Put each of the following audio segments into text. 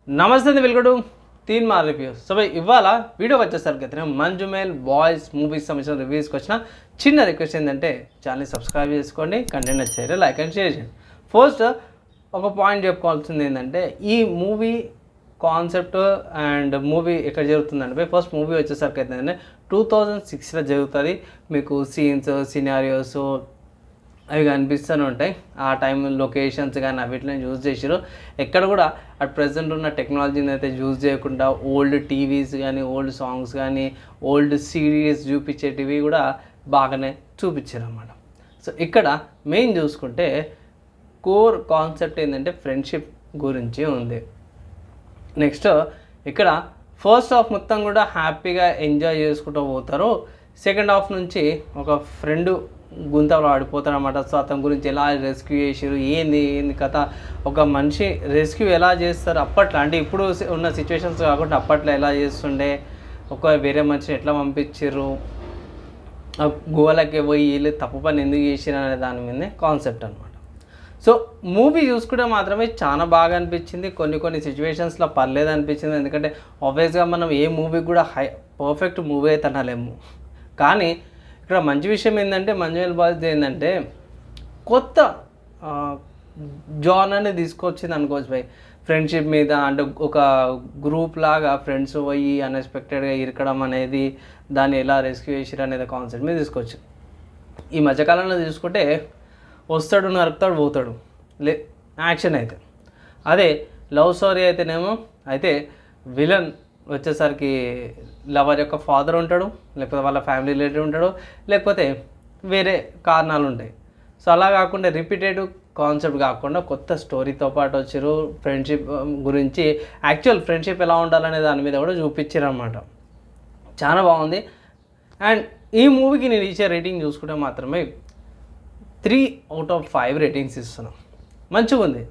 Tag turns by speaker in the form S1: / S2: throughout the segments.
S1: నమస్తే అండి, welcome to తీన్ మార్ రివ్యూస్. సో ఇవాళ వీడియోకి వచ్చేసరికి అయితే మంజుమేల్ బాయ్స్ మూవీస్ సంబంధించిన రివ్యూస్కి వచ్చిన చిన్న రిక్వెస్ట్ ఏంటంటే ఛానల్ని సబ్స్క్రైబ్ చేసుకోండి, కంటెంట్ నచ్చితే లైక్ అండ్ షేర్ చేయండి. ఫస్ట్ ఒక పాయింట్ చెప్పుకోవాల్సింది ఏంటంటే ఈ మూవీ కాన్సెప్ట్ అండ్ మూవీ ఎక్కడ జరుగుతుందంటే ఫస్ట్ మూవీ వచ్చేసరికి అయితే 2006లో జరుగుతుంది. మీకు సీన్స్ సినారియోస్ అవి కనిపిస్తూనే ఉంటాయి. ఆ టైం లొకేషన్స్ కానీ అవిటిని యూజ్ చేసారు. ఎక్కడ కూడా అట్ ప్రజెంట్ ఉన్న టెక్నాలజీని అయితే యూజ్ చేయకుండా ఓల్డ్ టీవీస్ కానీ ఓల్డ్ సాంగ్స్ కానీ ఓల్డ్ సిరీస్ చూపించేటివి కూడా బాగానే చూపించారు అన్నమాట. సో ఇక్కడ మెయిన్ చూసుకుంటే కోర్ కాన్సెప్ట్ ఏంటంటే ఫ్రెండ్షిప్ గురించి ఉంది. నెక్స్ట్ ఇక్కడ ఫస్ట్ హాఫ్ మొత్తం కూడా హ్యాపీగా ఎంజాయ్ చేసుకుంటూ పోతారు. సెకండ్ హాఫ్ నుంచి ఒక ఫ్రెండ్ గుంతలో ఆడిపోతాడు అన్నమాట. సో అతని గురించి ఎలా రెస్క్యూ చేసారు, ఏంది కథ, ఒక మనిషి రెస్క్యూ ఎలా చేస్తారు అప్పట్లో, అంటే ఇప్పుడు ఉన్న సిచ్యువేషన్స్ కాకుండా అప్పట్లో ఎలా చేస్తుండే, ఒక వేరే మనిషిని ఎట్లా పంపించారు, గోవాలకి పోయి వీళ్ళు తప్పు పని ఎందుకు చేసారు అనే దాని మీదనే కాన్సెప్ట్ అనమాట. సో మూవీ చూసుకుంటే మాత్రమే చాలా బాగా అనిపించింది. కొన్ని సిచ్యువేషన్స్లో పర్లేదు అనిపించింది. ఎందుకంటే ఆబ్వియస్గా మనం ఏ మూవీ కూడా పర్ఫెక్ట్ మూవీ అయితే అనలేము. కానీ ఇక్కడ మంచి విషయం ఏంటంటే మంజుమేల్ బాయ్స్ ఏంటంటే కొత్త జానర్ని తీసుకొచ్చింది అనుకోవచ్చు భయ్. ఫ్రెండ్షిప్ మీద అంటే ఒక గ్రూప్ లాగా ఫ్రెండ్స్ పోయి అన్ఎక్స్పెక్టెడ్గా ఇరకడం అనేది, దాన్ని ఎలా రెస్క్యూ చేసారు అనేది కాన్సెప్ట్ మీద తీసుకొచ్చు. ఈ మధ్యకాలంలో తీసుకుంటే వస్తాడు నరుకుతాడు పోతాడు యాక్షన్ అయితే. అదే లవ్ స్టోరీ అయితేనేమో అయితే విలన్ వచ్చేసరికి లవర్ యొక్క ఫాదర్ ఉంటాడు, లేకపోతే వాళ్ళ ఫ్యామిలీ రిలేటివ్ ఉంటాడు, లేకపోతే వేరే కారణాలు ఉంటాయి. సో అలా కాకుండా రిపీటెడ్ కాన్సెప్ట్ కాకుండా కొత్త స్టోరీతో పాటు వచ్చారు. ఫ్రెండ్షిప్ గురించి యాక్చువల్ ఫ్రెండ్షిప్ ఎలా ఉండాలనే దాని మీద కూడా చూపించారు అన్నమాట. చాలా బాగుంది. అండ్ ఈ మూవీకి నేను ఇచ్చే రేటింగ్ చూసుకుంటే మాత్రమే 3/5 రేటింగ్స్ ఇస్తున్నాను. మంచిగా ఉంది,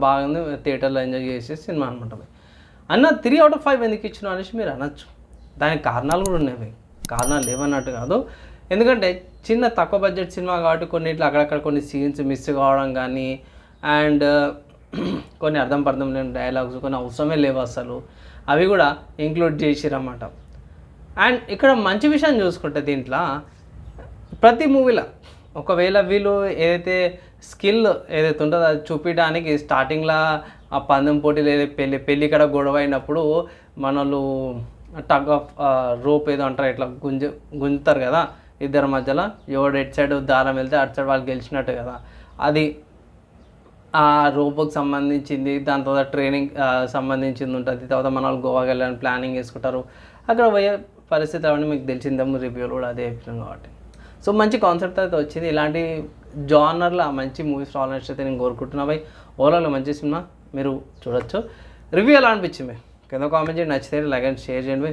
S1: బాగుంది, థియేటర్లో ఎంజాయ్ చేసే సినిమా అనమాట. అన్న 3/5 ఎందుకు ఇచ్చినా అనేసి మీరు అనొచ్చు. దానికి కారణాలు కూడా ఉన్నాయి. కారణాలు లేవన్నట్టు కాదు, ఎందుకంటే చిన్న తక్కువ బడ్జెట్ సినిమా కాబట్టి కొన్నిట్లో అక్కడక్కడ కొన్ని సీన్స్ మిస్ కావడం కానీ, అండ్ కొన్ని అర్థం లేని డైలాగ్స్ కొన్ని అవసరమే లేవు అసలు, అవి కూడా ఇంక్లూడ్ చేసిరన్నమాట. అండ్ ఇక్కడ మంచి విషయం చూసుకుంటే దీంట్లో ప్రతి మూవీలో ఒకవేళ వీళ్ళు ఏదైతే స్కిల్ ఏదైతే ఉంటుందో అది చూపించడానికి స్టార్టింగ్లో ఆ పందెం పోటీలు ఏదైతే పెళ్ళి కాడ గొడవ అయినప్పుడు మనలు టగ్ ఆఫ్ రోప్ ఏదో అంటారు, ఇట్లా గుంజుతారు కదా ఇద్దరి మధ్యలో, ఎవడు ఎటు సైడ్ దారం వెళ్తే అటు సైడ్ వాళ్ళు గెలిచినట్టు కదా, అది ఆ రోప్కి సంబంధించింది. దాని తర్వాత ట్రైనింగ్ సంబంధించింది ఉంటుంది. తర్వాత మన వాళ్ళు గోవాకి వెళ్ళాలని ప్లానింగ్ చేసుకుంటారు. అక్కడ పోయే పరిస్థితి అవన్నీ మీకు తెలిసిందేమో, రివ్యూలు కూడా అదే చెప్పినాం కాబట్టి. సో మంచి కాన్సెప్ట్ అయితే వచ్చింది. ఇలాంటి జానర్లో మంచి మూవీస్ రావాలని అయితే నేను కోరుకుంటున్నా భయ్. ఓవరాల్ మంచి సినిమా, మీరు చూడొచ్చు. రివ్యూ ఎలా అనిపించింది కింద కామెంట్ చేయండి, నచ్చితే లైక్ అండ్ షేర్ చేయండి.